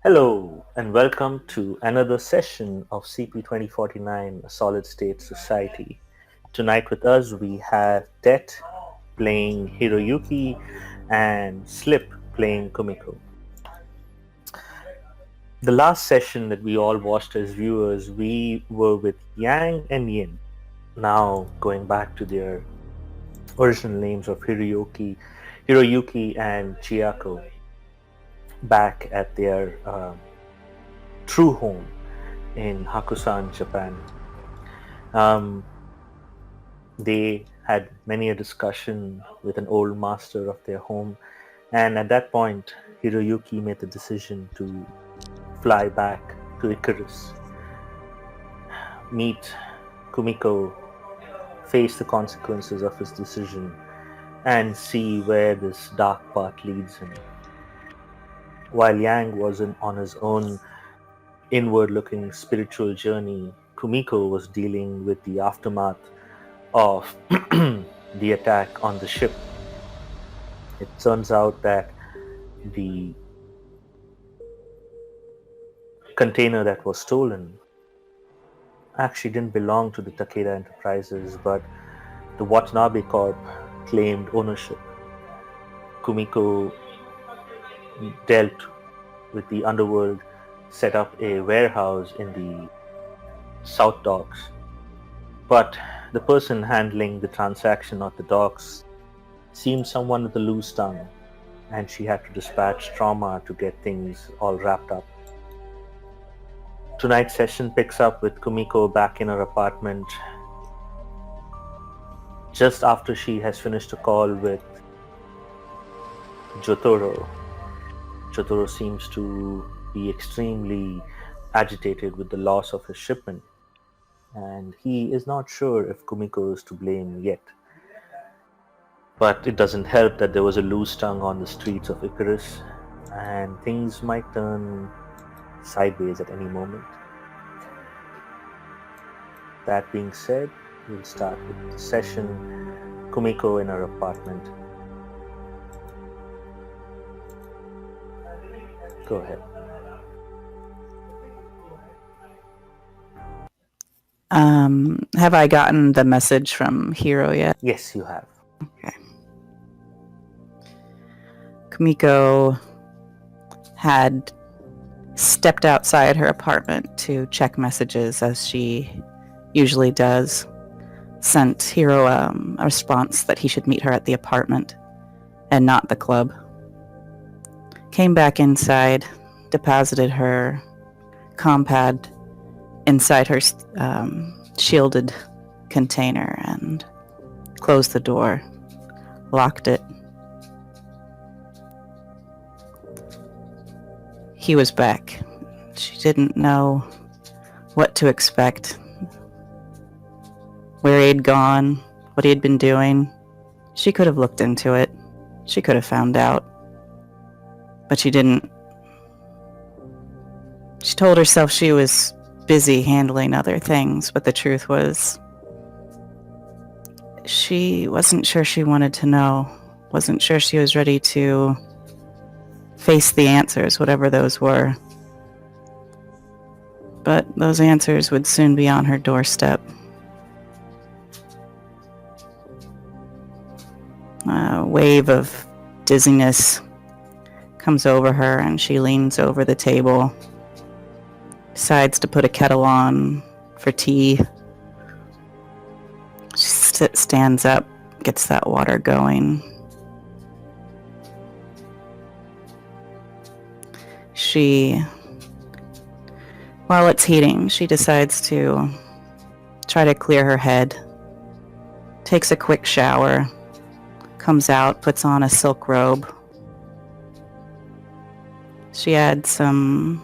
Hello and welcome to another session of CP 2049, a Solid State Society. Tonight with us we have Det playing Hiroyuki and Slip playing Kumiko. The last session that we all watched as viewers, we were with Yang and Yin, now going back to their original names of Hiroyuki and Chiyako, back at their true home in Hakusan, Japan. Um, they had many a discussion with an old master of their home, and at that point, Hiroyuki made the decision to fly back to Icarus, meet Kumiko, face the consequences of his decision, and see where this dark path leads him. While Yang was on his own inward looking spiritual journey, Kumiko was dealing with the aftermath of the attack on the ship. It turns out that the container that was stolen actually didn't belong to the Takeda Enterprises, but the Watanabe Corp claimed ownership. Kumiko dealt with the underworld, set up a warehouse in the South Docks, but the person handling the transaction at the docks seemed someone with a loose tongue, and she had to dispatch Trauma to get things all wrapped up. Tonight's session picks up with Kumiko back in her apartment just after she has finished a call with Jotaro. Jotaro seems to be extremely agitated with the loss of his shipment, and he is not sure if Kumiko is to blame yet. But it doesn't help that there was a loose tongue on the streets of Icarus, and things might turn sideways at any moment. That being said, we'll start with the session. Kumiko in her apartment. Go ahead. Have I gotten the message from Hiro yet? Yes, you have. Okay. Kumiko had stepped outside her apartment to check messages, as she usually does. Sent Hiro a response that he should meet her at the apartment and not the club. Came back inside, deposited her compad inside her shielded container and closed the door, locked it. He was back. She didn't know what to expect, where he'd gone, what he had been doing. She could have looked into it. She could have found out. But she didn't. She told herself she was busy handling other things, but the truth was she wasn't sure she wanted to know, wasn't sure she was ready to face the answers, whatever those were. But those answers would soon be on her doorstep. A wave of dizziness comes over her, and she leans over the table, decides to put a kettle on for tea. She stands up, gets that water going. While it's heating, she decides to try to clear her head, takes a quick shower, comes out, puts on a silk robe. She adds some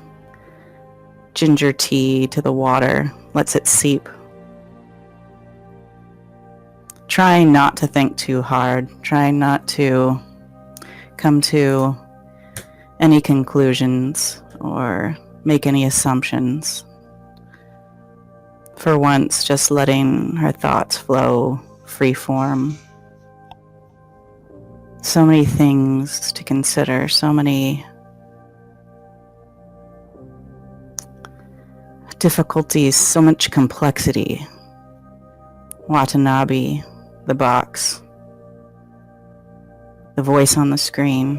ginger tea to the water, lets it seep. Trying not to think too hard, trying not to come to any conclusions or make any assumptions. For once, just letting her thoughts flow freeform. So many things to consider, so many difficulties, so much complexity. Watanabe, the box, the voice on the screen,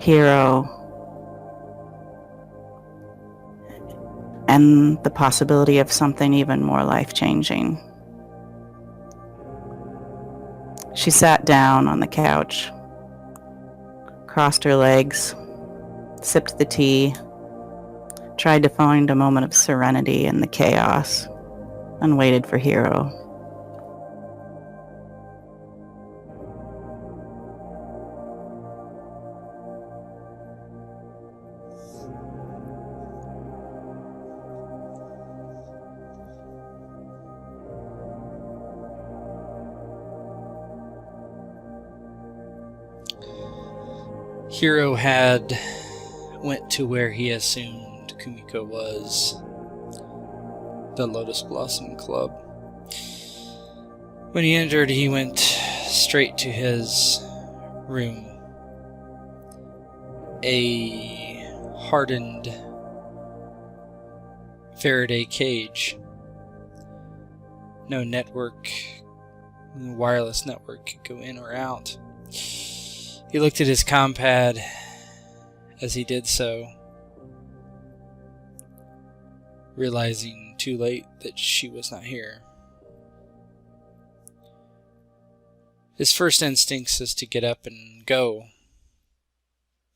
Hiro, and the possibility of something even more life-changing. She sat down on the couch, crossed her legs, sipped the tea, tried to find a moment of serenity in the chaos, and waited for Hiro. Hiro went to where he assumed Kumiko was, the Lotus Blossom Club. When he entered, he went straight to his room. A hardened Faraday cage. No wireless network could go in or out. He looked at his compad as he did so, realizing too late that she was not here. His first instinct is to get up and go,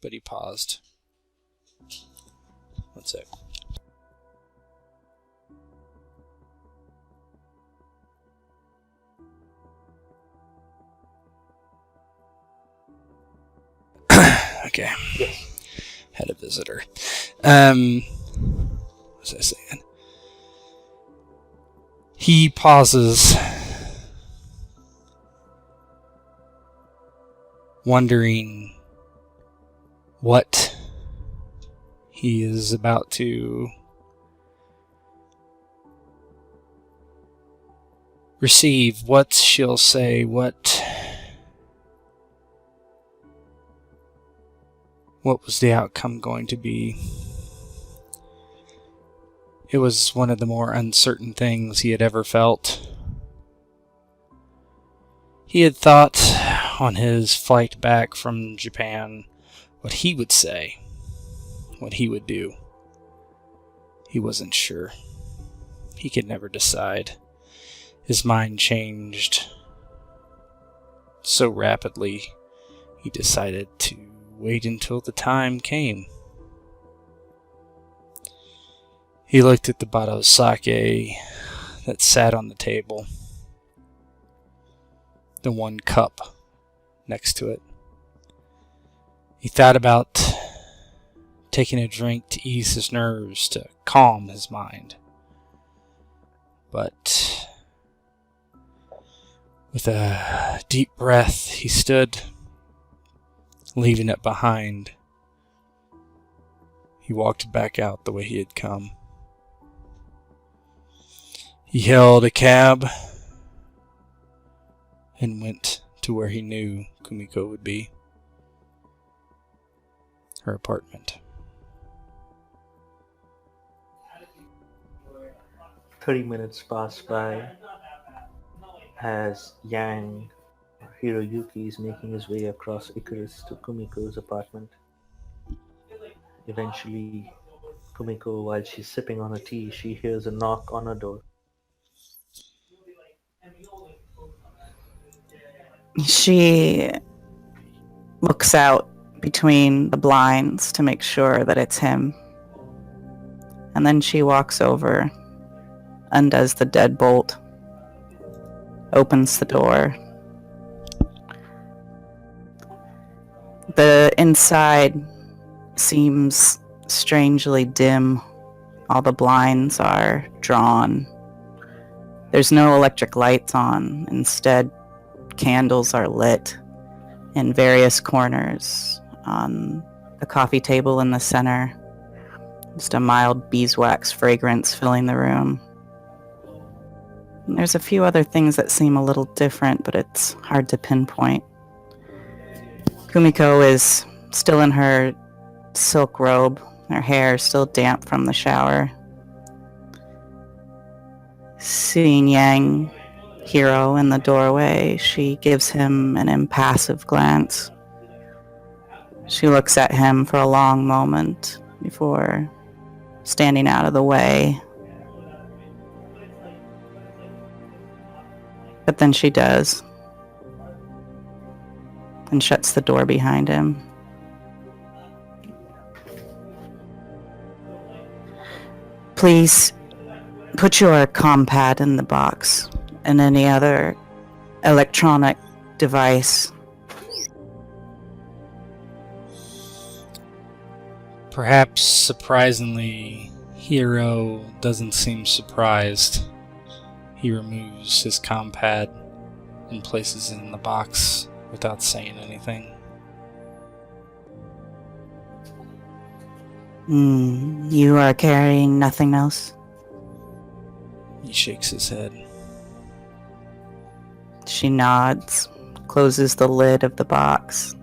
but he paused. One sec. Okay. Yes. Had a visitor. What was I saying? He pauses, wondering what he is about to receive, what she'll say, what was the outcome going to be. It was one of the more uncertain things he had ever felt. He had thought on his flight back from Japan what he would say, what he would do. He wasn't sure. He could never decide. His mind changed so rapidly, he decided to wait until the time came. He looked at the bottle of sake that sat on the table, the one cup next to it. He thought about taking a drink to ease his nerves, to calm his mind. But with a deep breath, he stood, leaving it behind. He walked back out the way he had come. He hailed a cab and went to where he knew Kumiko would be. Her apartment. 30 minutes pass by as Hiroyuki is making his way across Icarus to Kumiko's apartment. Eventually, Kumiko, while she's sipping on her tea, she hears a knock on her door. She looks out between the blinds to make sure that it's him. And then she walks over, undoes the deadbolt, opens the door. The inside seems strangely dim. All the blinds are drawn. There's no electric lights on. Instead, candles are lit in various corners. On the coffee table in the center, just a mild beeswax fragrance filling the room. And there's a few other things that seem a little different, but it's hard to pinpoint. Kumiko is still in her silk robe, her hair still damp from the shower. Seeing Yang Hiro in the doorway, she gives him an impassive glance. She looks at him for a long moment before standing out of the way. But then she does, and shuts the door behind him. Please put your compad in the box and any other electronic device. Perhaps surprisingly, Hiro doesn't seem surprised. He removes his compad and places it in the box without saying anything. You are carrying nothing else? He shakes his head. She nods, closes the lid of the box,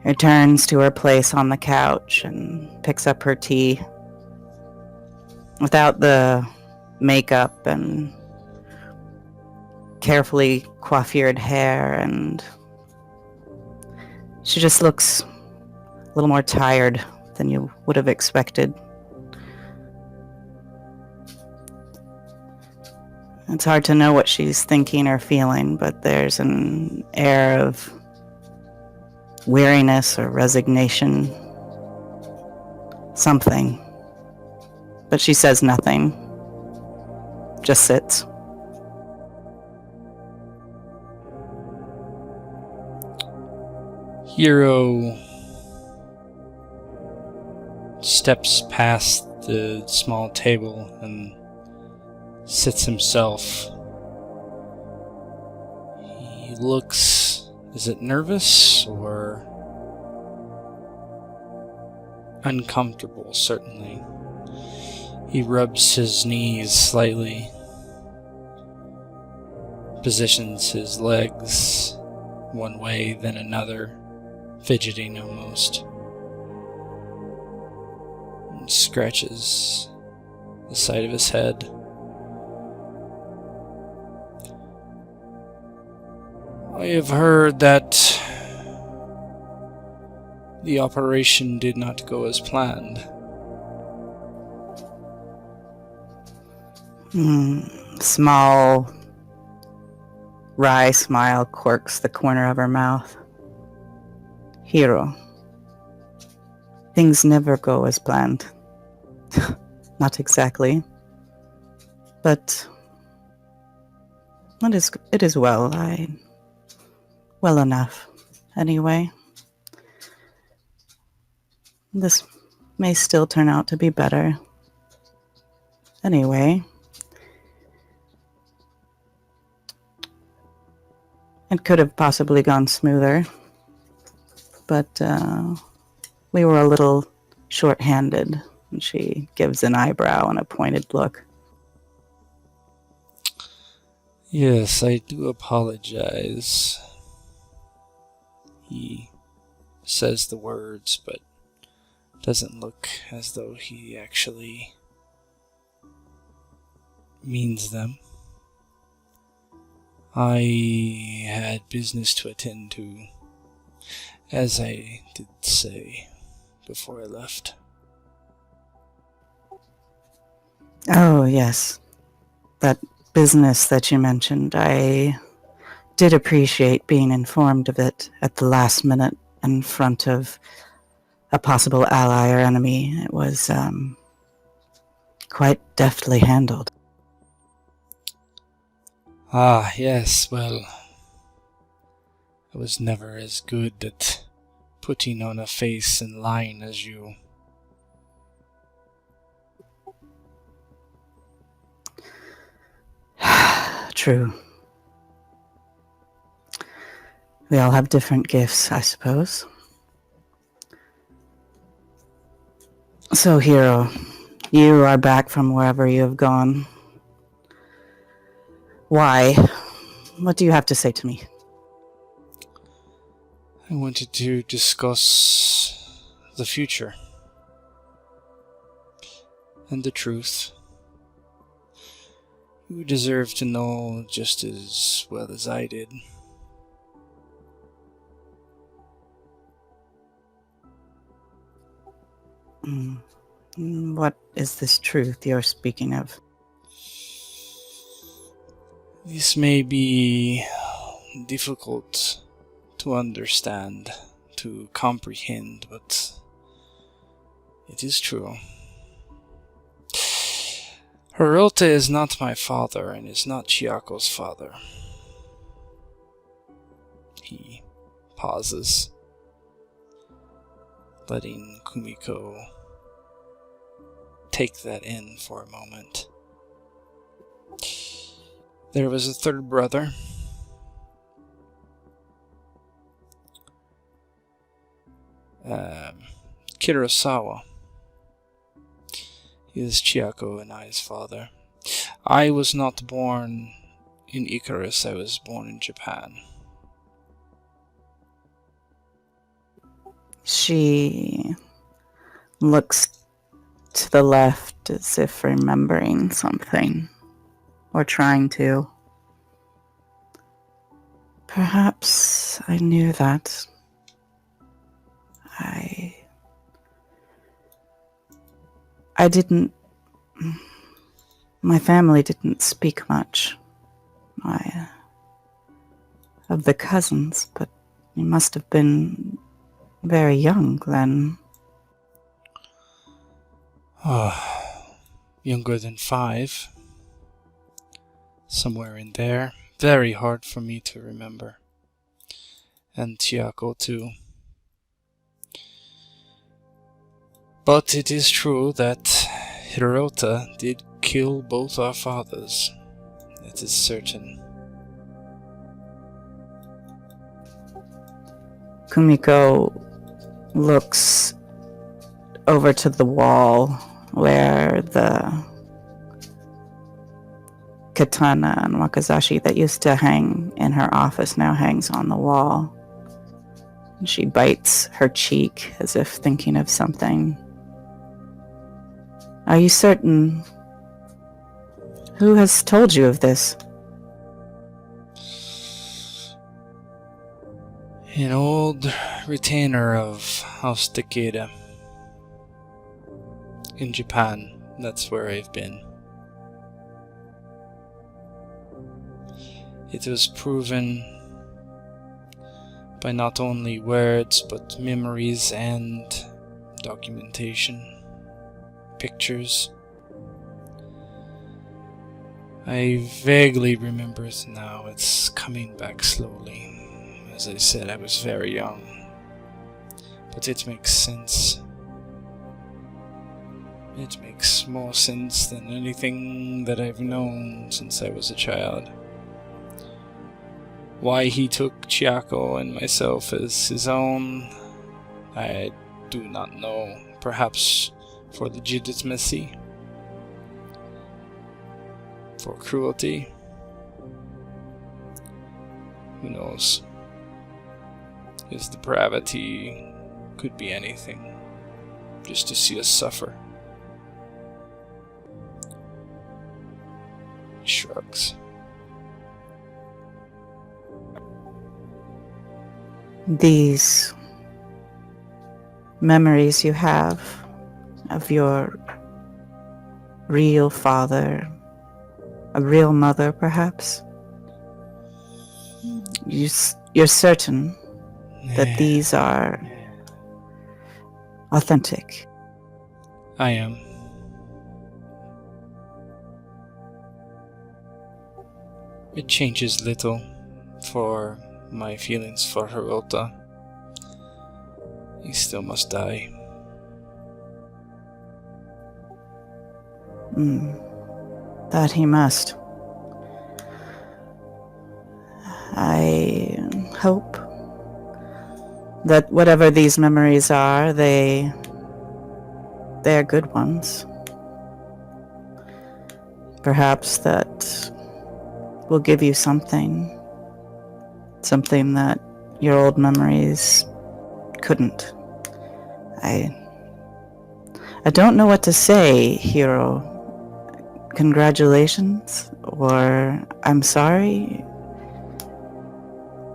returns to her place on the couch, and picks up her tea. Without the makeup and carefully coiffured hair, and she just looks a little more tired than you would have expected. It's hard to know what she's thinking or feeling, but there's an air of weariness or resignation. Something. But she says nothing. Just sits. Hiro steps past the small table and sits himself. He looks, is it nervous or uncomfortable? Certainly. He rubs his knees slightly, positions his legs one way then another, fidgeting almost, and scratches the side of his head. I have heard that the operation did not go as planned. Small, wry smile quirks the corner of her mouth. Hiro, things never go as planned. Not exactly. But it is well. Well enough, anyway. This may still turn out to be better. Anyway. It could have possibly gone smoother, but we were a little short-handed, and she gives an eyebrow and a pointed look. Yes, I do apologize. He says the words, but doesn't look as though he actually means them. I had business to attend to, as I did say before I left. Oh, yes. That business that you mentioned, I did appreciate being informed of it at the last minute in front of a possible ally or enemy. It was quite deftly handled. Ah, yes, well, I was never as good at putting on a face and lying as you. True. We all have different gifts, I suppose. So, Hiro, you are back from wherever you have gone. Why? What do you have to say to me? I wanted to discuss the future and the truth. You deserve to know just as well as I did. What is this truth you're speaking of? This may be difficult to understand, to comprehend, but it is true. Hirota is not my father and is not Chiako's father. He pauses, letting Kumiko take that in for a moment. There was a third brother. Kurosawa. He is Chiako and I's father. I was not born in Icarus, I was born in Japan. She looks to the left as if remembering something, or trying to. Perhaps I knew that. I didn't... My family didn't speak much of the cousins, but you must have been very young then. Younger than 5. Somewhere in there. Very hard for me to remember. And Chiako too. But it is true that Hirota did kill both our fathers. That is certain. Kumiko looks over to the wall where the katana and wakizashi that used to hang in her office now hangs on the wall. And she bites her cheek as if thinking of something. Are you certain? Who has told you of this? An old retainer of House Takeda. In Japan, that's where I've been. It was proven by not only words but memories and documentation. Pictures. I vaguely remember it now. It's coming back slowly. As I said, I was very young. But it makes sense. It makes more sense than anything that I've known since I was a child. Why he took Chiako and myself as his own, I do not know. Perhaps for legitimacy, for cruelty, who knows? His depravity could be anything, just to see us suffer. He shrugs. These memories you have of your real father, a real mother, perhaps? You're certain that these are authentic? I am. It changes little for my feelings for Hirota. He still must die. That he must. I hope that whatever these memories are, they are good ones. Perhaps that will give you something that your old memories couldn't. I don't know what to say, congratulations or I'm sorry,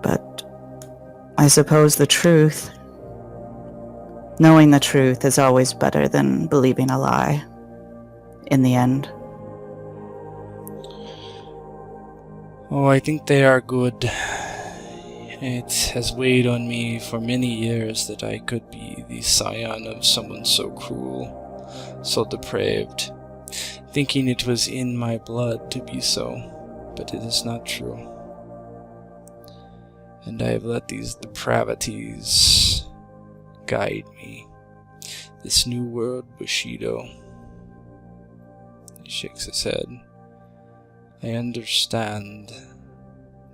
but I suppose knowing the truth is always better than believing a lie in the end. Oh, I think they are good. It has weighed on me for many years that I could be the scion of someone so cruel, so depraved, thinking it was in my blood to be so, but it is not true. And I have let these depravities guide me. This new world, Bushido. He shakes his head. I understand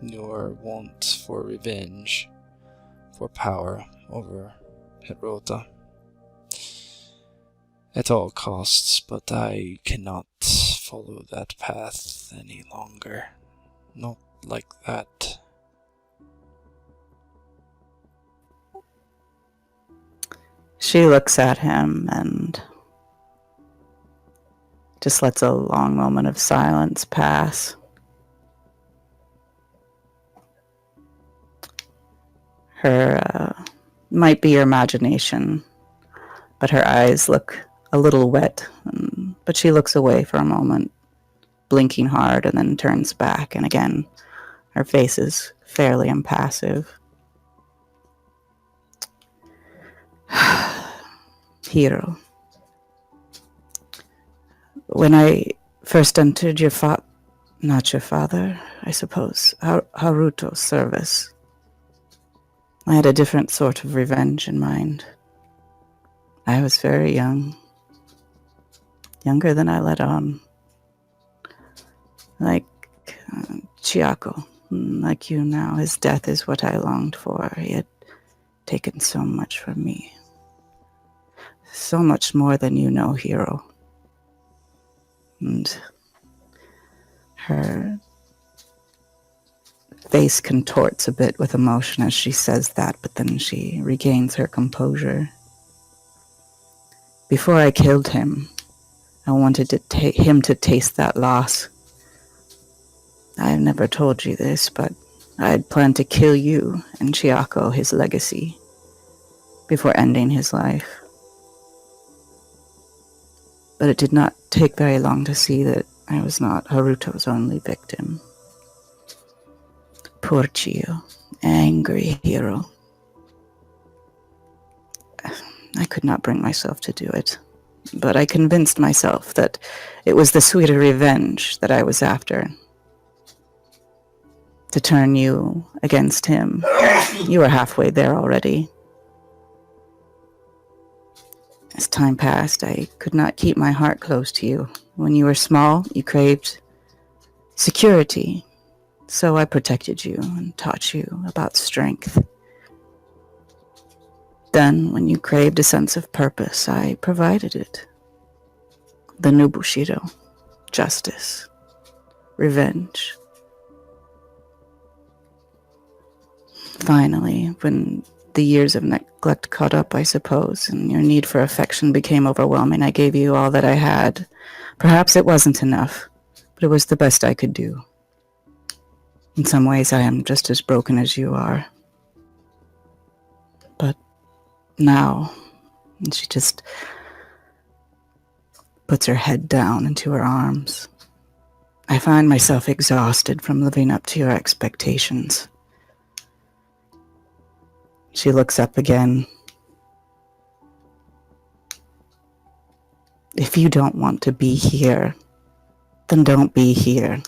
your want for revenge, for power over Hirota. At all costs, but I cannot follow that path any longer. Not like that. She looks at him and just lets a long moment of silence pass. Her, might be your imagination, but her eyes look a little wet, but she looks away for a moment, blinking hard, and then turns back, and again, her face is fairly impassive. Hiro, when I first entered not your father, I suppose, Haruto's service, I had a different sort of revenge in mind. I was very young, younger than I let on. Like Chiako, like you now, his death is what I longed for. He had taken so much from me. So much more than you know, Hiro. And her face contorts a bit with emotion as she says that, but then she regains her composure. Before I killed him, I wanted him to taste that loss. I have never told you this, but I had planned to kill you and Chiako, his legacy, before ending his life. But it did not take very long to see that I was not Haruto's only victim. Poor Chiyo, angry Hiro. I could not bring myself to do it, but I convinced myself that it was the sweeter revenge that I was after. To turn you against him. You were halfway there already. As time passed, I could not keep my heart close to you. When you were small, you craved security. So I protected you and taught you about strength. Then, when you craved a sense of purpose, I provided it. The new Bushido. Justice. Revenge. Finally, when the years of neglect caught up, I suppose, and your need for affection became overwhelming, I gave you all that I had. Perhaps it wasn't enough, but it was the best I could do. In some ways, I am just as broken as you are. But now, and she just puts her head down into her arms. I find myself exhausted from living up to your expectations. She looks up again. If you don't want to be here, then don't be here.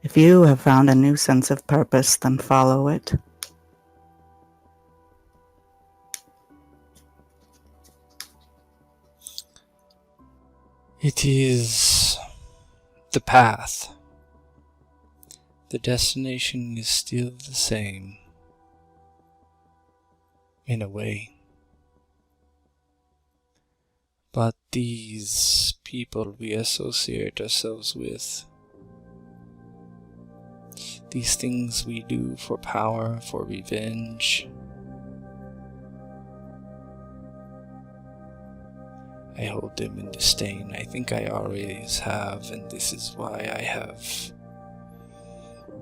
If you have found a new sense of purpose, then follow it. It is the path. The destination is still the same. In a way. But these people we associate ourselves with, these things we do for power, for revenge, I hold them in disdain. I think I always have, and this is why I have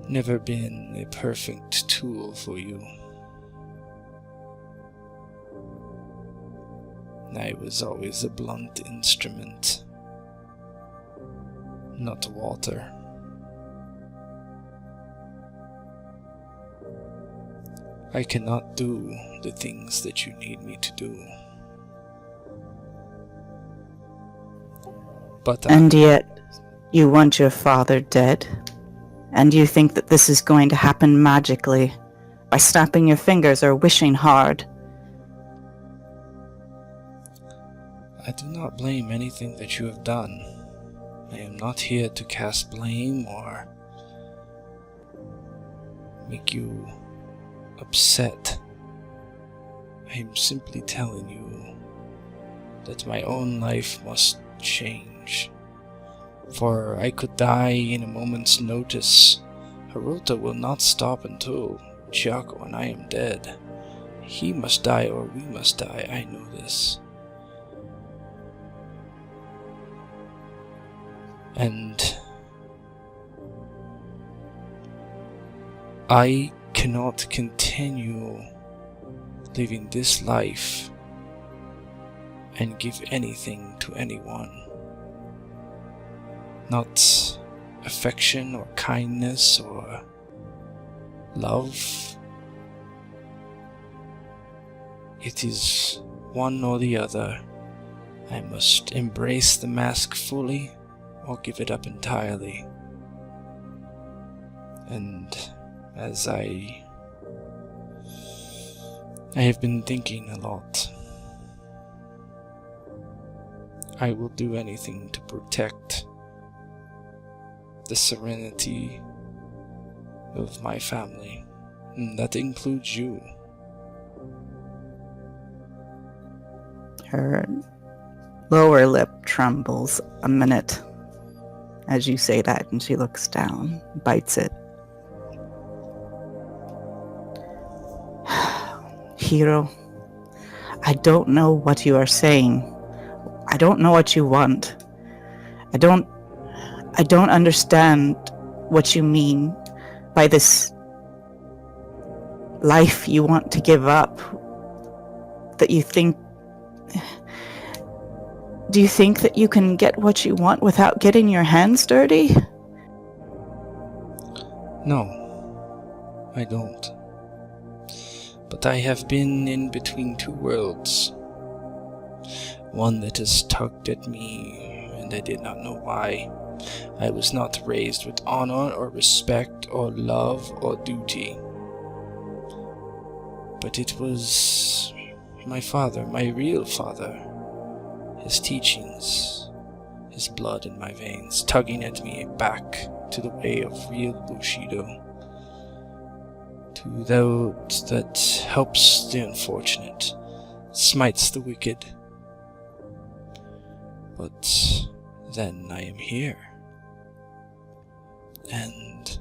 never been a perfect tool for you. I was always a blunt instrument, not water. I cannot do the things that you need me to do. But And yet, you want your father dead? And you think that this is going to happen magically, by snapping your fingers or wishing hard? I do not blame anything that you have done. I am not here to cast blame or make you upset. I am simply telling you that my own life must change. For I could die in a moment's notice. Hirota will not stop until Chiako and I am dead. He must die or we must die, I know this. And I cannot continue living this life and give anything to anyone. Not affection or kindness or love. It is one or the other. I must embrace the mask fully or give it up entirely. And as I have been thinking a lot. I will do anything to protect the serenity of my family, and that includes you. Her lower lip trembles a minute as you say that, and she looks down, bites it. Hiro, I don't know what you are saying. I don't know what you want. I don't understand what you mean by this life you want to give up. That you think... Do you think that you can get what you want without getting your hands dirty? No, I don't. But I have been in between two worlds. One that has tugged at me, and I did not know why. I was not raised with honor or respect or love or duty. But it was my father, my real father. His teachings, his blood in my veins, tugging at me back to the way of real Bushido. To that helps the unfortunate, smites the wicked. But then I am here. And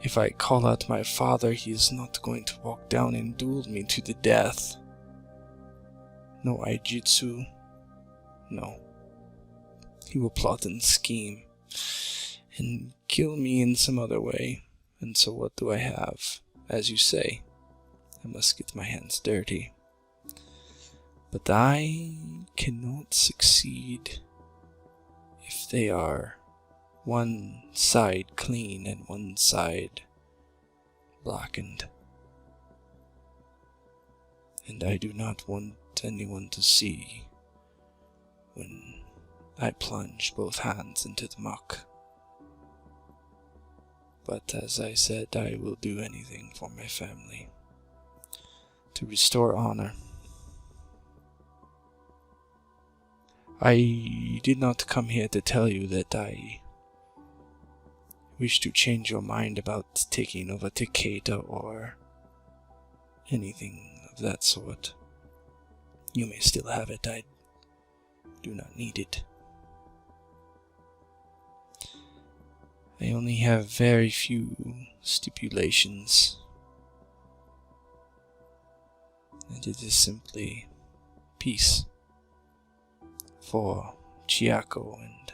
if I call out my father, he is not going to walk down and duel me to the death. No Aijutsu. No. He will plot and scheme and kill me in some other way. And so what do I have? As you say, I must get my hands dirty. But I cannot succeed if they are one side clean and one side blackened. And I do not want anyone to see when I plunge both hands into the muck. But as I said, I will do anything for my family to restore honor. I did not come here to tell you that I wish to change your mind about taking over Takeda or anything of that sort. You may still have it, I do not need it. I only have very few stipulations, and it is simply peace. for Chiako and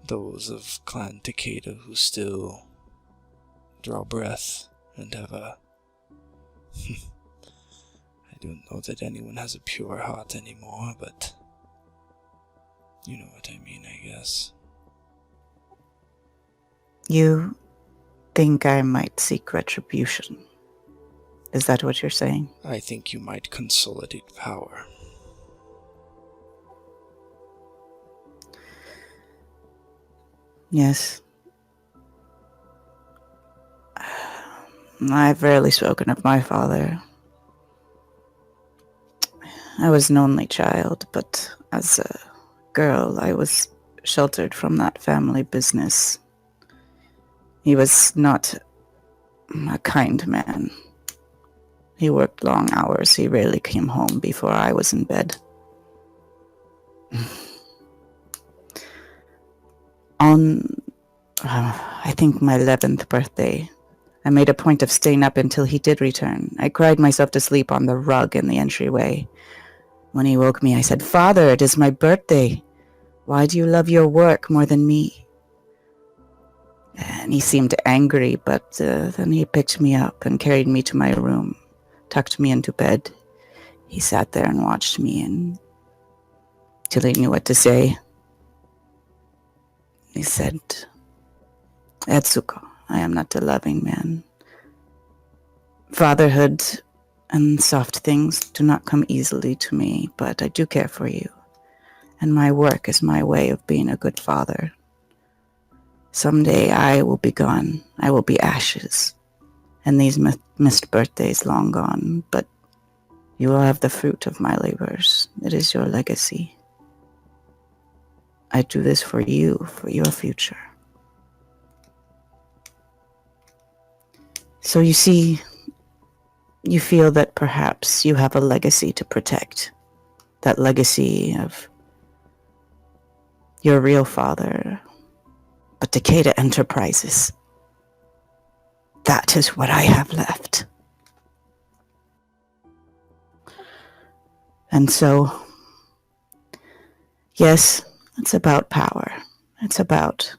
those of Clan Takeda who still draw breath and have a... I don't know that anyone has a pure heart anymore, but you know what I mean, I guess. You think I might seek retribution? Is that what you're saying? I think you might consolidate power. Yes. I've rarely spoken of my father. I was an only child, but as a girl, I was sheltered from that family business. He was not a kind man. He worked long hours. He rarely came home before I was in bed. On, I think my 11th birthday, I made a point of staying up until he did return. I cried myself to sleep on the rug in the entryway. When he woke me, I said, "Father, it is my birthday. Why do you love your work more than me?" And he seemed angry, but then he picked me up and carried me to my room, tucked me into bed. He sat there and watched me until he knew what to say. He said, "Etsuko, I am not a loving man. Fatherhood and soft things do not come easily to me, but I do care for you. And my work is my way of being a good father. Someday I will be gone. I will be ashes. And these missed birthdays long gone, but you will have the fruit of my labors. It is your legacy. I do this for you, for your future." So you see, you feel that perhaps you have a legacy to protect. That legacy of your real father. But Takeda Enterprises, that is what I have left. And so, yes, it's about power. It's about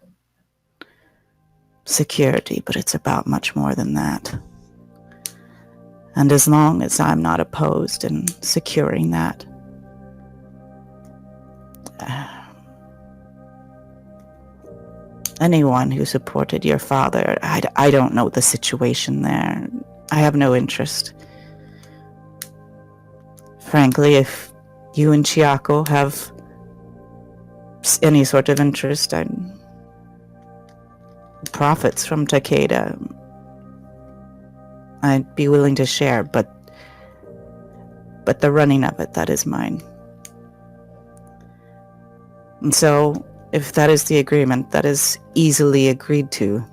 security, but it's about much more than that. And as long as I'm not opposed in securing that, anyone who supported your father, I don't know the situation there. I have no interest. Frankly, if you and Chiako have any sort of interest, profits from Takeda, I'd be willing to share, but the running of it, that is mine. And so, if that is the agreement, that is easily agreed to.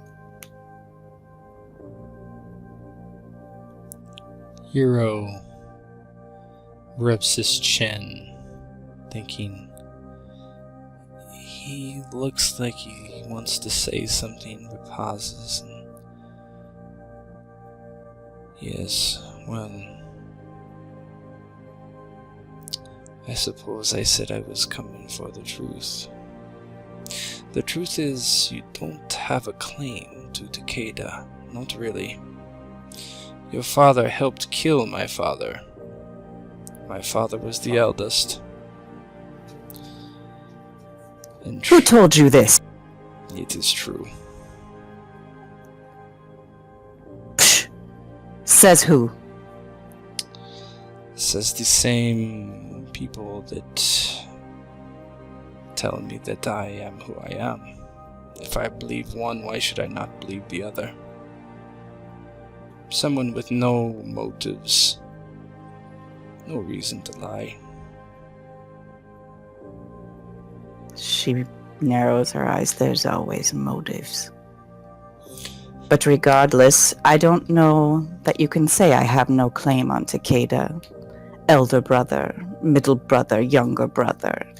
Hiro rubs his chin, thinking he looks like he wants to say something, but pauses. And yes, well, I suppose I said I was coming for the truth. The truth is, you don't have a claim to Takeda. Not really. Your father helped kill my father. My father was the eldest. And Who told you this? It is true. Psh! Says who? Says the same people that tell me that I am who I am. If I believe one, why should I not believe the other? Someone with no motives, no reason to lie. She narrows her eyes. There's always motives. But regardless, I don't know that you can say I have no claim on Takeda. Elder brother, middle brother, younger brother.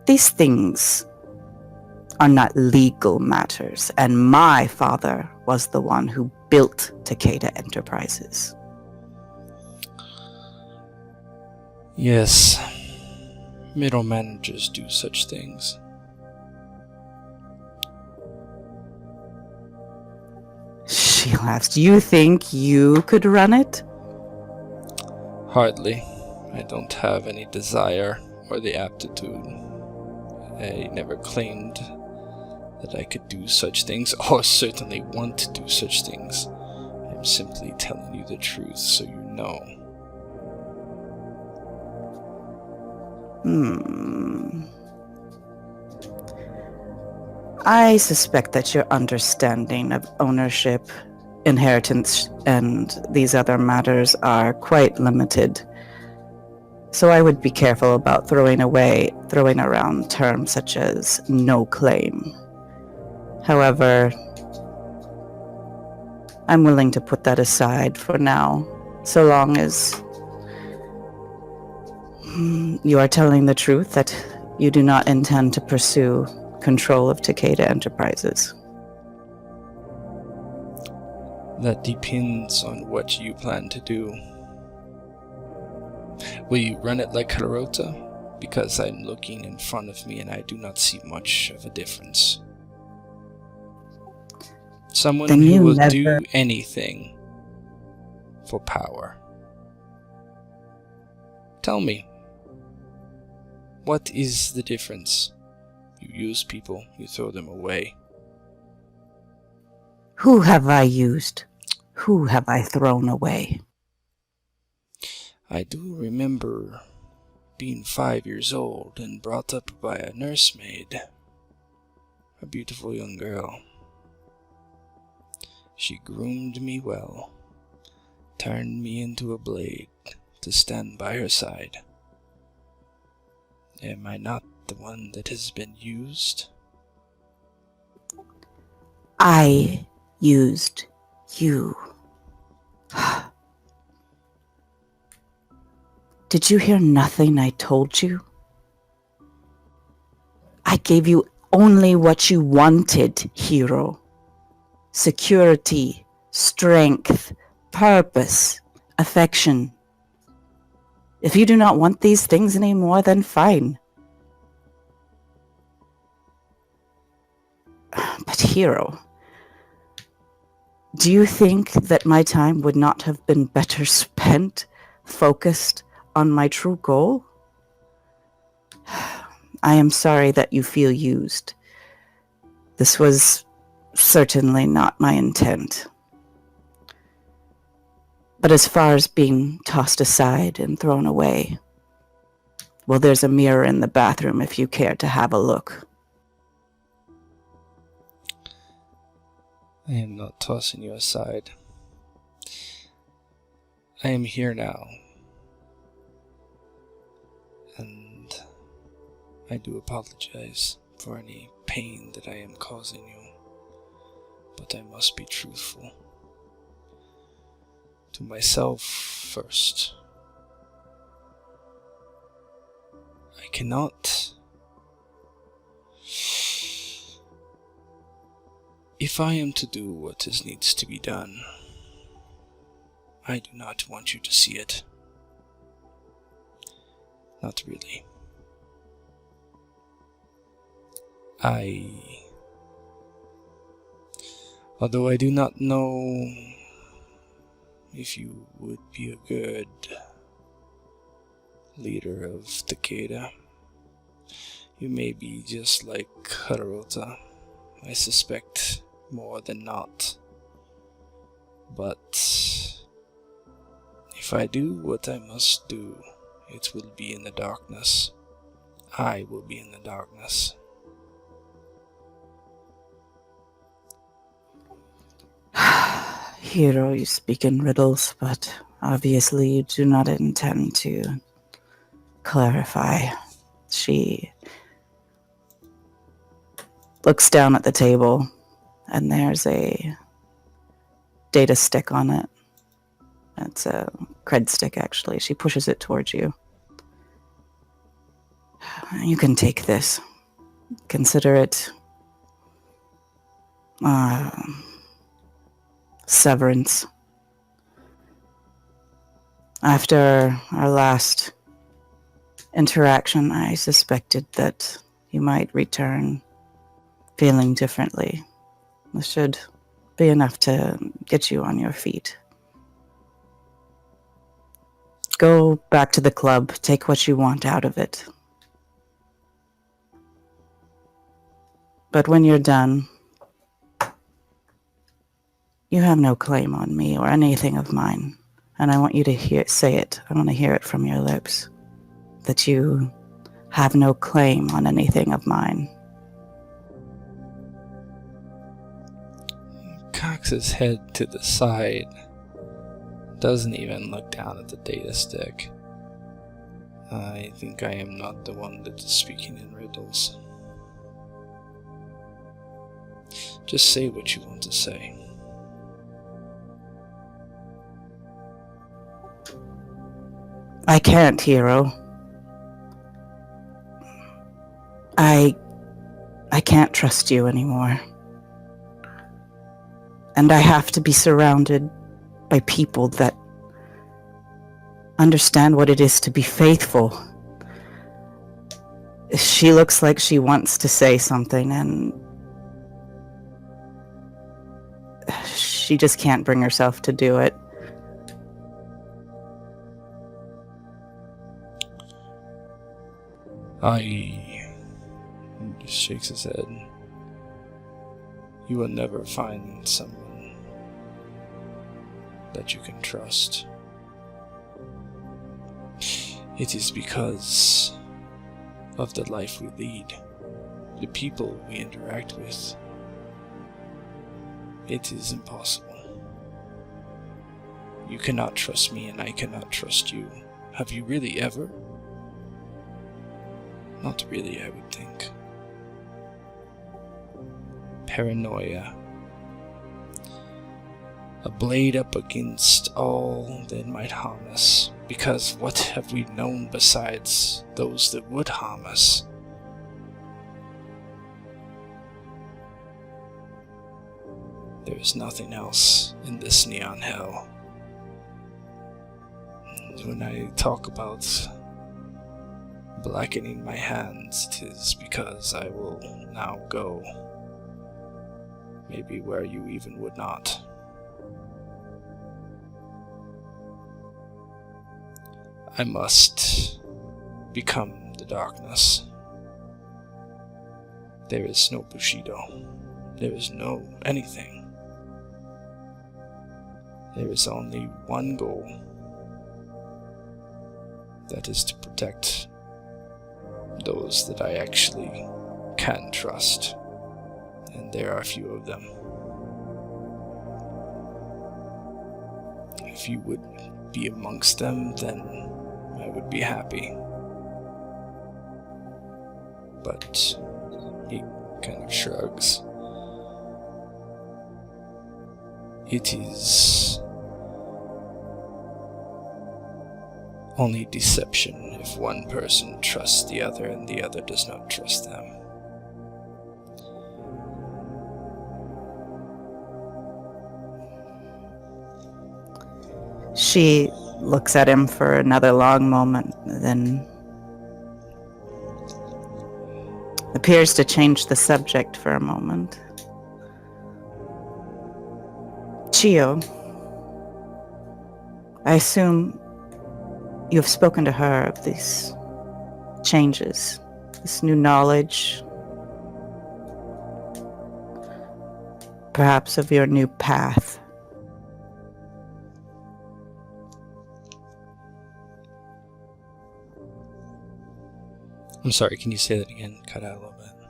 These things are not legal matters, and my father was the one who built Takeda Enterprises. Yes, Middle managers do such things. She laughs. Do you think you could run it? Hardly. I don't have any desire or the aptitude. I never claimed that I could do such things, or certainly want to do such things. I'm simply telling you the truth so you know. I suspect that your understanding of ownership, inheritance, and these other matters are quite limited. So I would be careful about throwing around terms such as no claim. However, I'm willing to put that aside for now, so long as you are telling the truth that you do not intend to pursue control of Takeda Enterprises. That depends on what you plan to do. Will you run it like Hirota? Because I'm looking in front of me and I do not see much of a difference. Someone Then who you will never- do anything for power. Tell me, what is the difference? You use people, you throw them away. Who have I used? Who have I thrown away? I do remember being 5 years old and brought up by a nursemaid, a beautiful young girl. She groomed me well, turned me into a blade to stand by her side. Am I not the one that has been used? I used you. Did you hear nothing I told you? I gave you only what you wanted, hero. Security, strength, purpose, affection. If you do not want these things anymore, then fine. But hero, do you think that my time would not have been better spent, focused on my true goal? I am sorry that you feel used. This was certainly not my intent. But as far as being tossed aside and thrown away, well, there's a mirror in the bathroom if you care to have a look. I am not tossing you aside. I am here now. And I do apologize for any pain that I am causing you. But I must be truthful. To myself first. I cannot. If I am to do what needs to be done, I do not want you to see it. Not really. Although I do not know if you would be a good leader of Takeda, you may be just like Hirota. I suspect more than not. But if I do what I must do, it will be in the darkness. I will be in the darkness. Hero, you speak in riddles, but obviously you do not intend to clarify. She looks down at the table, and there's a data stick on it. It's a cred stick, actually. She pushes it towards you. You can take this. Consider it severance. After our last interaction, I suspected that you might return feeling differently. This should be enough to get you on your feet. Go back to the club, take what you want out of it. But when you're done, you have no claim on me or anything of mine. And I want you to say it. I want to hear it from your lips. That you have no claim on anything of mine. Cocks his head to the side. Doesn't even look down at the data stick. I think I am not the one that is speaking in riddles. Just say what you want to say. I can't, Hero. I can't trust you anymore. And I have to be surrounded by people that understand what it is to be faithful. She looks like she wants to say something, and she just can't bring herself to do it. He just shakes his head. You will never find someone that you can trust. It is because of the life we lead, the people we interact with. It is impossible. You cannot trust me and I cannot trust you. Have you really ever? Not really, I would think. Paranoia. A blade up against all that might harm us. Because what have we known besides those that would harm us? There is nothing else in this neon hell. When I talk about blackening my hands, it is because I will now go, maybe where you even would not. I must become the darkness. There is no Bushido. There is no anything. There is only one goal. That is to protect those that I actually can trust. And there are a few of them. If you would be amongst them, then I would be happy. But he kind of shrugs. It is only deception if one person trusts the other and the other does not trust them. She looks at him for another long moment, then appears to change the subject for a moment. Chio, I assume you have spoken to her of these changes, this new knowledge, perhaps of your new path. I'm sorry, can you say that again? Cut out a little bit.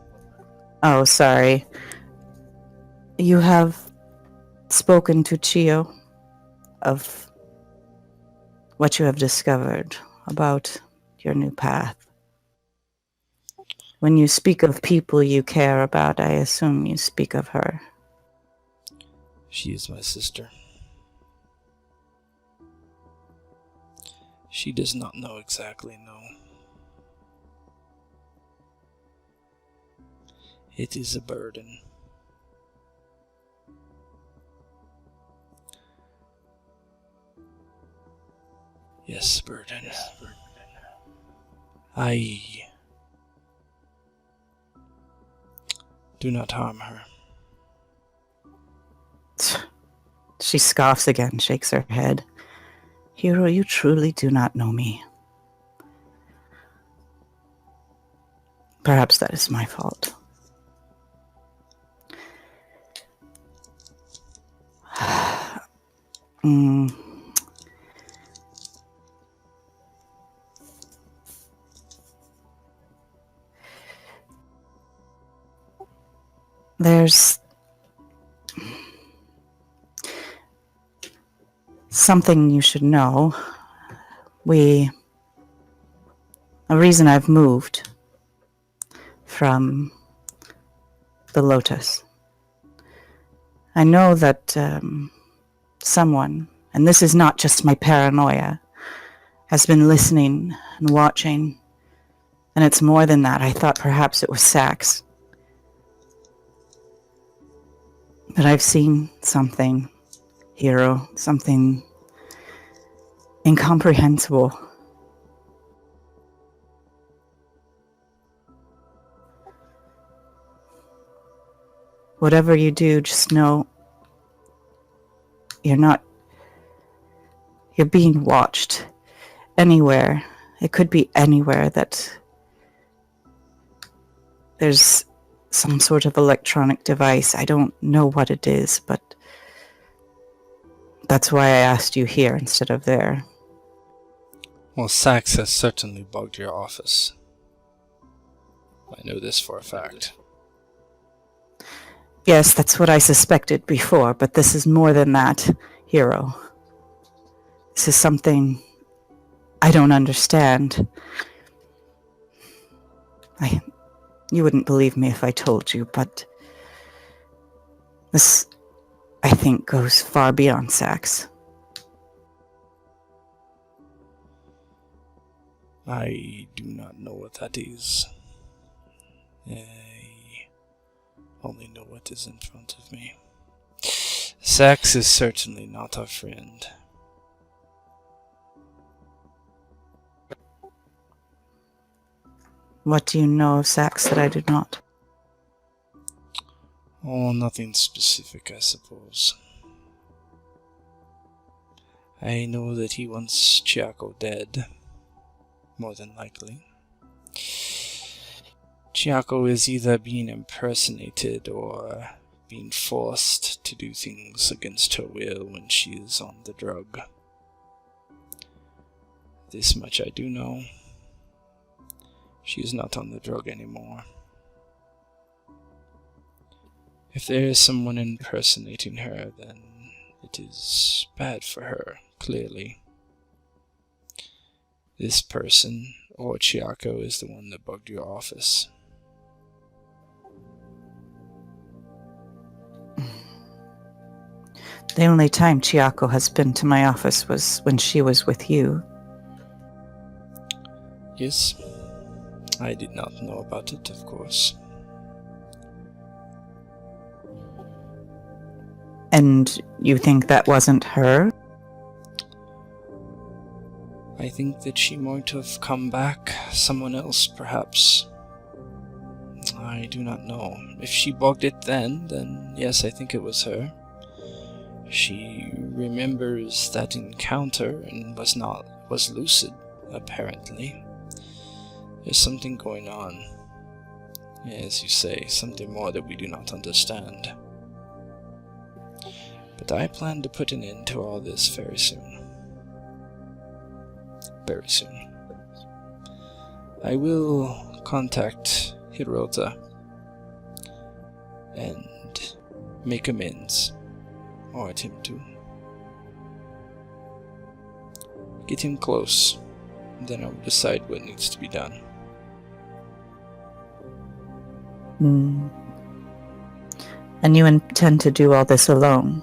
Oh, sorry. You have spoken to Chio of what you have discovered about your new path. When you speak of people you care about, I assume you speak of her. She is my sister. She does not know exactly, no. It is a burden. Yes, burden. Do not harm her. She scoffs again, shakes her head. Hiro, you truly do not know me. Perhaps that is my fault. There's something you should know. A reason I've moved from the Lotus. I know that someone, and this is not just my paranoia, has been listening and watching, and it's more than that. I thought perhaps it was Sax. But I've seen something, Hiro, something incomprehensible. Whatever you do, just know you're being watched anywhere. It could be anywhere that there's some sort of electronic device. I don't know what it is, but that's why I asked you here instead of there. Well, Sax has certainly bugged your office. I know this for a fact. Yes, that's what I suspected before, but this is more than that, Hiro. This is something I don't understand. You wouldn't believe me if I told you, but this, I think, goes far beyond Sax. I do not know what that is. I only know what is in front of me. Sax is certainly not our friend. What do you know of Sax that I do not? Oh, nothing specific, I suppose. I know that he wants Chiako dead. More than likely. Chiako is either being impersonated or being forced to do things against her will when she is on the drug. This much I do know. She is not on the drug anymore. If there is someone impersonating her, then it is bad for her, clearly. This person, or Chiako, is the one that bugged your office. The only time Chiako has been to my office was when she was with you. Yes, I did not know about it, of course. And you think that wasn't her? I think that she might have come back, someone else perhaps. I do not know. If she bugged it then yes, I think it was her. She remembers that encounter and was lucid, apparently. There's something going on. As you say, something more that we do not understand. But I plan to put an end to all this very soon. Very soon. I will contact Hirota and make amends, or attempt to. Get him close, then I will decide what needs to be done. And you intend to do all this alone?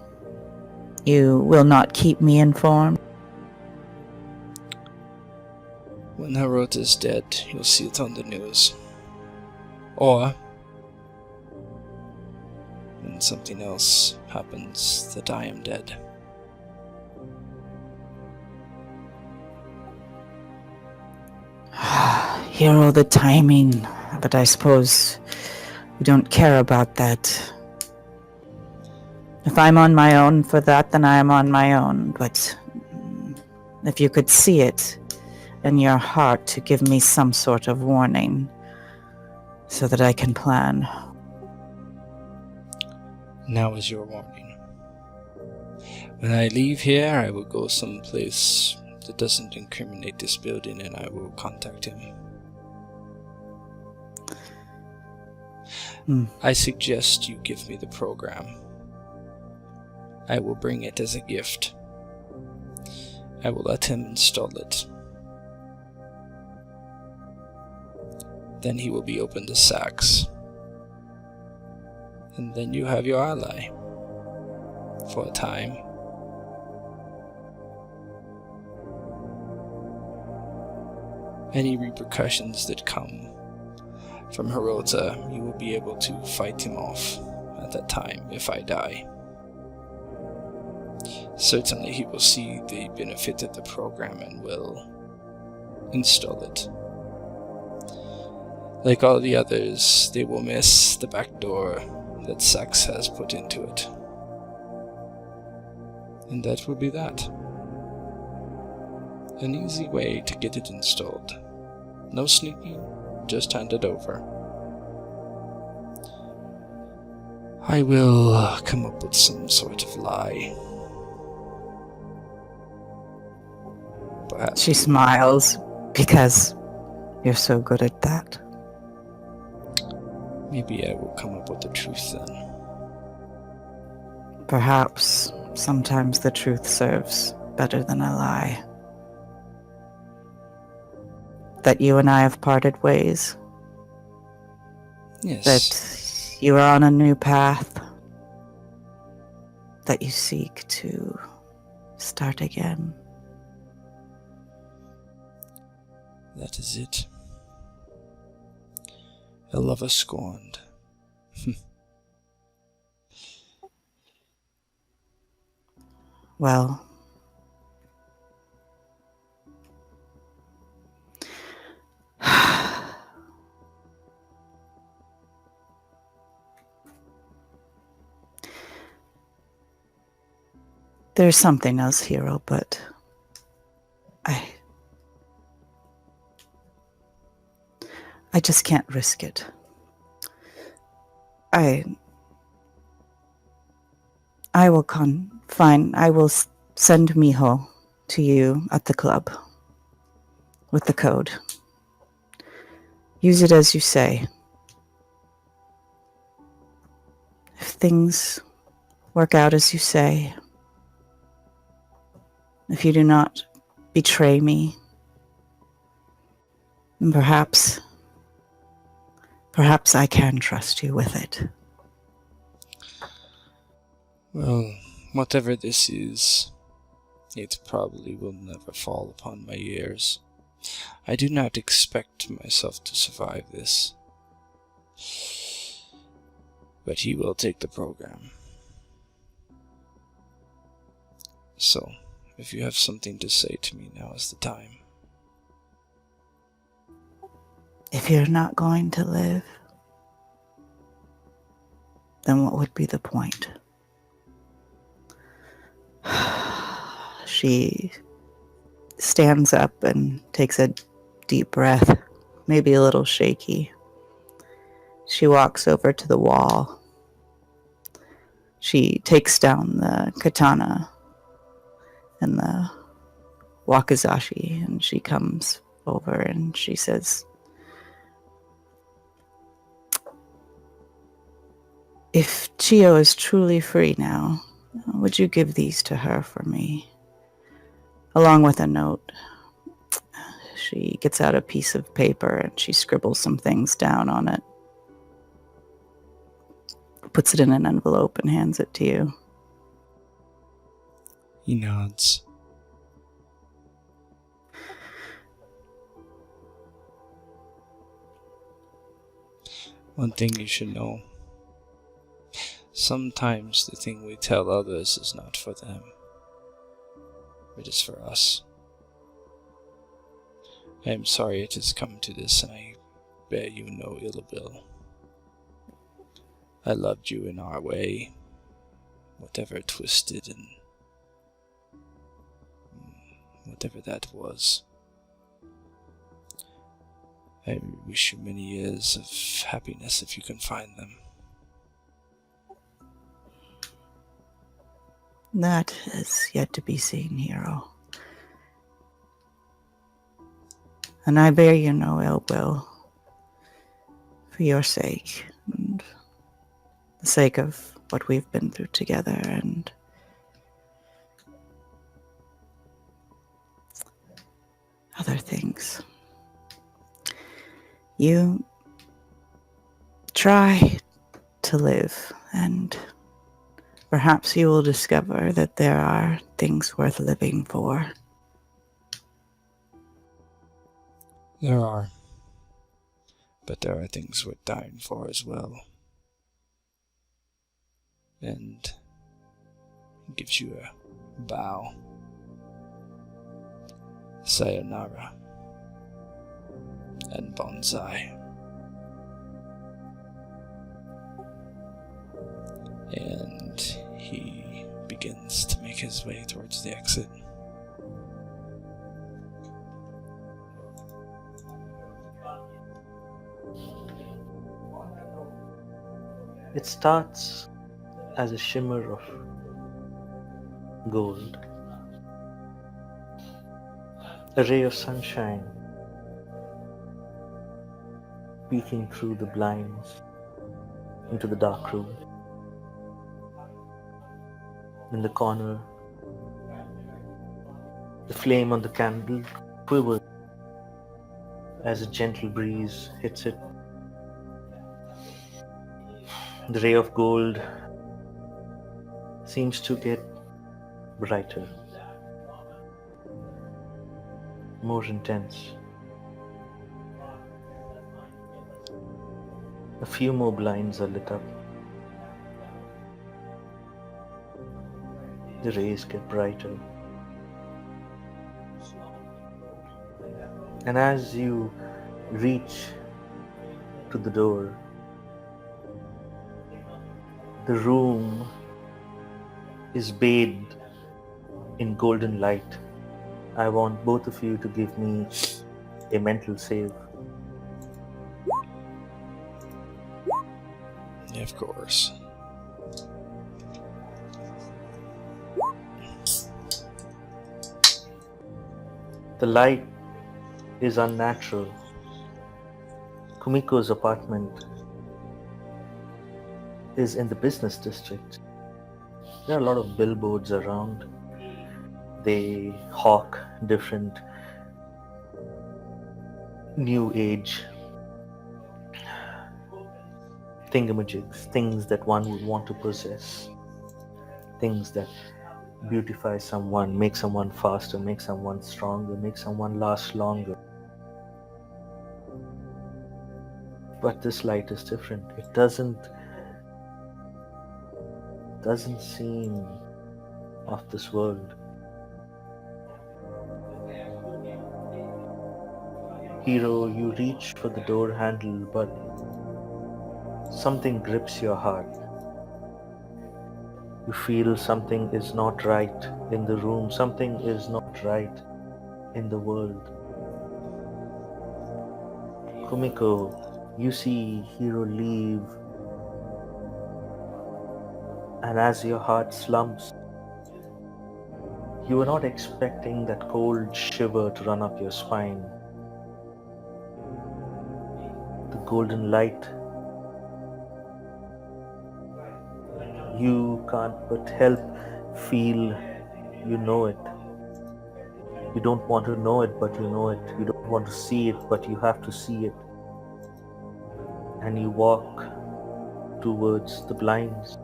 You will not keep me informed? When Hirota is dead, you'll see it on the news. Or when something else happens that I am dead. Hero, the timing, but I suppose you don't care about that. If I'm on my own for that, then I am on my own, but if you could see it in your heart to give me some sort of warning so that I can plan. Now is your warning. When I leave here, I will go someplace that doesn't incriminate this building, and I will contact him. I suggest you give me the program. I will bring it as a gift. I will let him install it. Then he will be open to sacks. And then you have your ally. For a time. Any repercussions that come from Hirota, you will be able to fight him off at that time if I die. Certainly he will see the benefit of the program and will install it. Like all the others, they will miss the back door that Sax has put into it. And that will be that. An easy way to get it installed. No sneaking, just hand it over. I will come up with some sort of lie. Perhaps. She smiles because you're so good at that. Maybe I will come up with the truth then. Perhaps sometimes the truth serves better than a lie. That you and I have parted ways. Yes. That you are on a new path. That you seek to start again. That is it. A lover scorned. Well, there's something else, Hero, but I just can't risk it. I will I will send Miho to you at the club with the code. Use it as you say. If things work out as you say, if you do not betray me, then perhaps I can trust you with it. Well, whatever this is, it probably will never fall upon my ears. I do not expect myself to survive this. But he will take the program. So, if you have something to say to me, now is the time. If you're not going to live, then what would be the point? She stands up and takes a deep breath, maybe a little shaky. She walks over to the wall. She takes down the katana and the wakizashi, and she comes over and she says, "If Chio is truly free now, would you give these to her for me?" Along with a note. She gets out a piece of paper and she scribbles some things down on it. Puts it in an envelope and hands it to you. He nods. One thing you should know. Sometimes the thing we tell others is not for them. It is for us. I am sorry it has come to this, and I bear you no ill will. I loved you in our way, whatever twisted and whatever that was. I wish you many years of happiness if you can find them. That is yet to be seen, hero. And I bear you no ill will for your sake and the sake of what we've been through together and other things. You try to live, and perhaps you will discover that there are things worth living for. There are. But there are things worth dying for as well. And he gives you a bow. Sayonara. And bonsai. And he begins to make his way towards the exit. It starts as a shimmer of gold, a ray of sunshine peeking through the blinds into the dark room. In the corner, the flame on the candle quivers as a gentle breeze hits it. The ray of gold seems to get brighter, more intense. A few more blinds are lit up. The rays get brighter. And as you reach to the door, the room is bathed in golden light. I want both of you to give me a mental save. Of course. The light is unnatural. Kumiko's apartment is in the business district. There are a lot of billboards around. They hawk different new age thingamajigs, things that one would want to possess, things that beautify someone, make someone faster, make someone stronger, make someone last longer. But this light is different. It doesn't seem of this world. Hero, you reach for the door handle, but something grips your heart. You feel something is not right in the room, something is not right in the world. Kumiko, you see Hero leave, and as your heart slumps, you were not expecting that cold shiver to run up your spine. The golden light, you can't but help feel you know it. You don't want to know it, but you know it. You don't want to see it, but you have to see it. And you walk towards the blinds.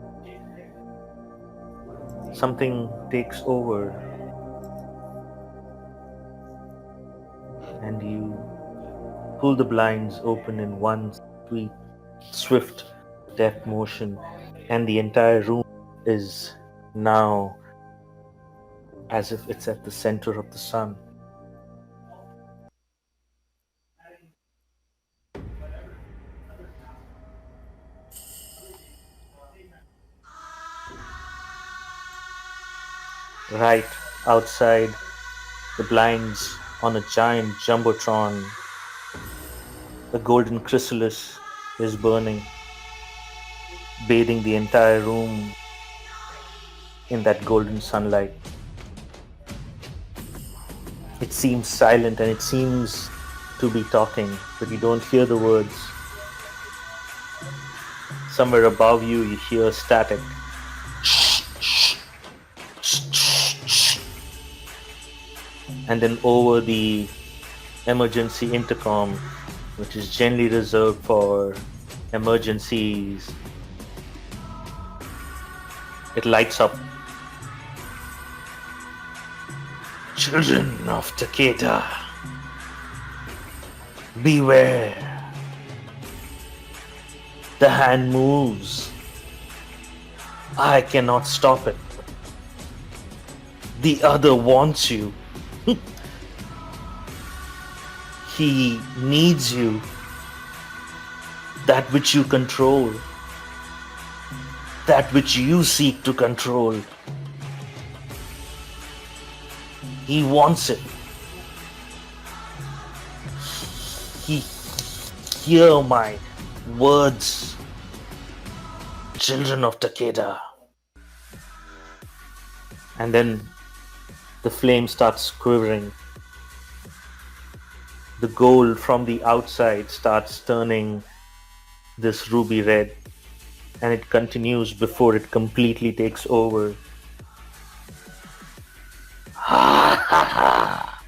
Something takes over, and you pull the blinds open in one swift, deft motion, and the entire room is now as if it's at the center of the sun. right outside the blinds on a giant jumbotron, a golden chrysalis is burning, bathing the entire room in that golden sunlight. It seems silent and it seems to be talking, but you don't hear the words. Somewhere above you, you hear static. And then over the emergency intercom, which is generally reserved for emergencies, it lights up. Children of Takeda, beware. The hand moves. I cannot stop it. The other wants you. He needs you. That which you control. That which you seek to control. He wants it. Hear my words, children of Takeda. And then the flame starts quivering. The gold from the outside starts turning this ruby red, and it continues before it completely takes over. Ha ha ha!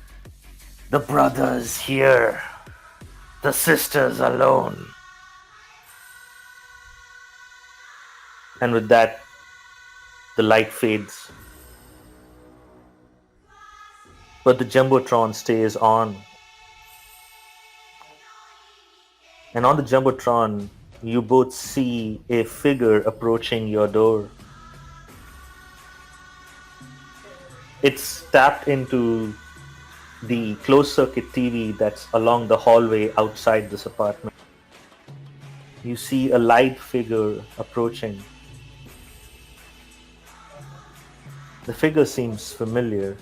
The brothers here, the sisters alone. And with that, the light fades. But the Jumbotron stays on. And on the Jumbotron, you both see a figure approaching your door. It's tapped into the closed circuit TV that's along the hallway outside this apartment. You see a light figure approaching. The figure seems familiar.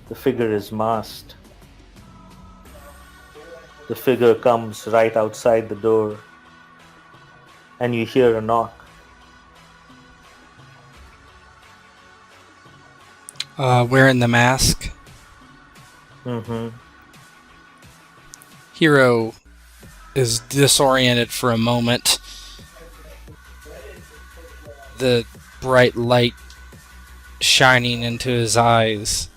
The figure is masked. The figure comes right outside the door, and you hear a knock. Wearing the mask. Hiro is disoriented for a moment. The bright light shining into his eyes.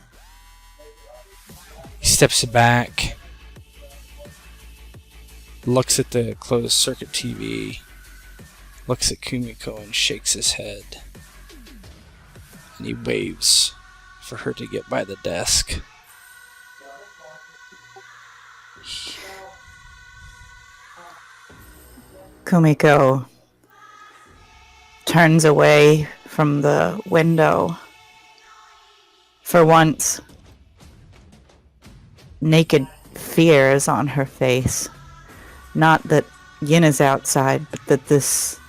He steps back, looks at the closed circuit TV, looks at Kumiko and shakes his head. And he waves for her to get by the desk. Kumiko turns away from the window. For once, naked fear is on her face. Not that Yin is outside, but that this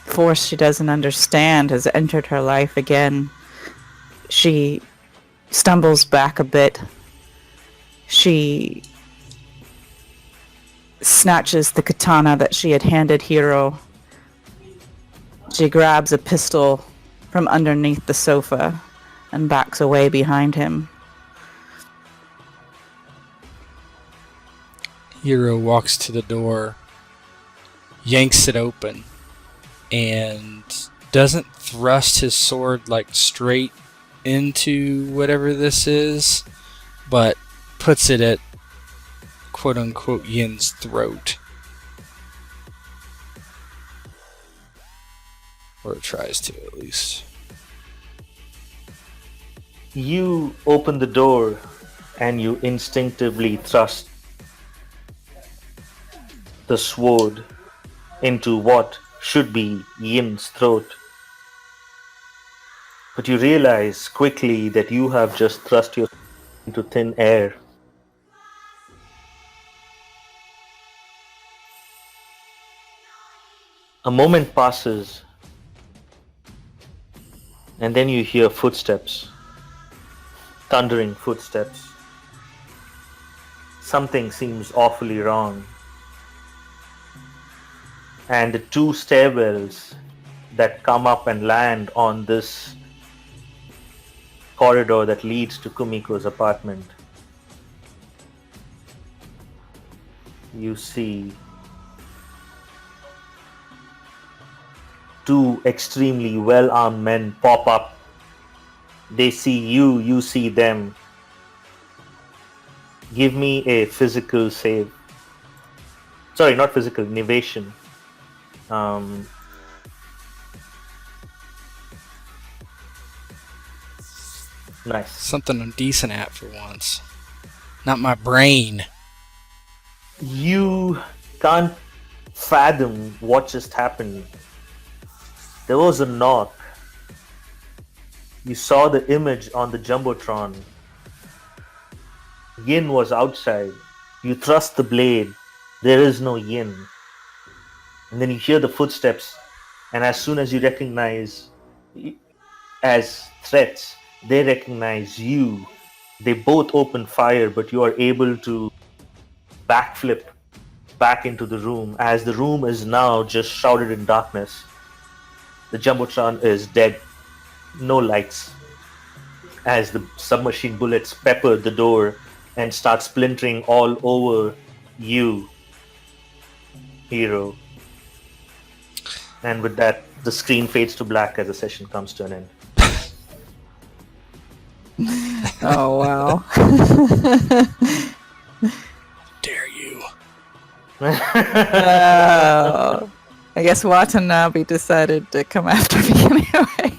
force she doesn't understand has entered her life again. She stumbles back a bit. She snatches the katana that she had handed Hiro. She grabs a pistol from underneath the sofa and backs away behind him. Hiro walks to the door, yanks it open, and doesn't thrust his sword like straight into whatever this is, but puts it at quote-unquote Yin's throat. Or it tries to, at least. You open the door and you instinctively thrust the sword into what should be Yin's throat. But you realize quickly that you have just thrust yourself into thin air. A moment passes, And then you hear footsteps. Thundering footsteps. Something seems awfully wrong. And the two stairwells that come up and land on this corridor that leads to Kumiko's apartment. You see two extremely well-armed men pop up. They see you, you see them. Give me a physical save. Sorry, not physical, innovation. Nice. Something I'm decent at for once. Not my brain. You can't fathom what just happened. There was a knock. You saw the image on the Jumbotron. Yin was outside. You thrust the blade. There is no Yin. And then you hear the footsteps. And as soon as you recognize as threats, they recognize you. They both open fire, but you are able to backflip back into the room as the room is now just shrouded in darkness. The Jumbotron is dead. No lights. As the submachine bullets pepper the door and start splintering all over you, Hero. And with that, the screen fades to black as the session comes to an end. Oh, wow. Dare you. I guess Watanabe decided to come after me anyway.